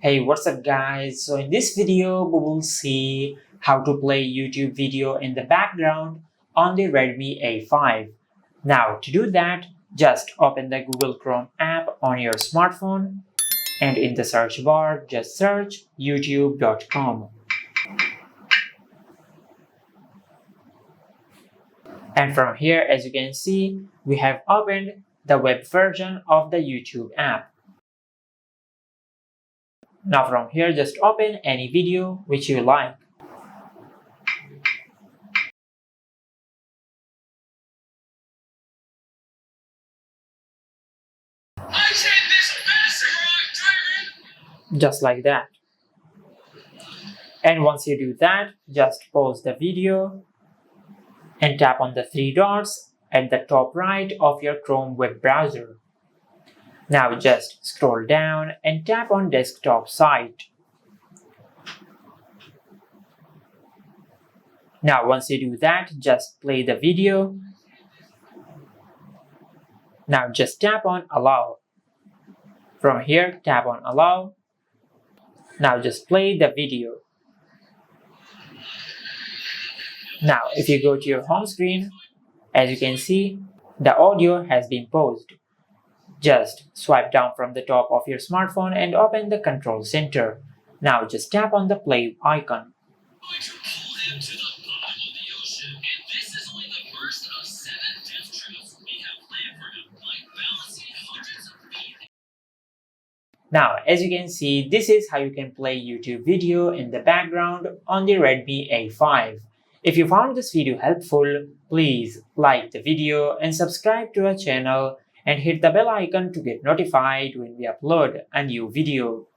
Hey, what's up guys? So in this video, we will see how to play YouTube video in the background on the Redmi A5. Now to do that, just open the Google Chrome app on your smartphone and in the search bar, just search youtube.com. And from here, as you can see, we have opened the web version of the YouTube app. Now from here, just open any video which you like. Just like that. And once you do that, just pause the video and tap on the three dots at the top right of your Chrome web browser. Now just scroll down and tap on desktop site. Now once you do that, just play the video. Now just tap on allow. From here, tap on allow. Now just play the video. Now if you go to your home screen, as you can see, the audio has been paused. Just swipe down from the top of your smartphone and open the control center. Now just tap on the play icon. Now, as you can see, this is how you can play YouTube video in the background on the Redmi A5. If you found this video helpful, please like the video and subscribe to our channel and hit the bell icon to get notified when we upload a new video.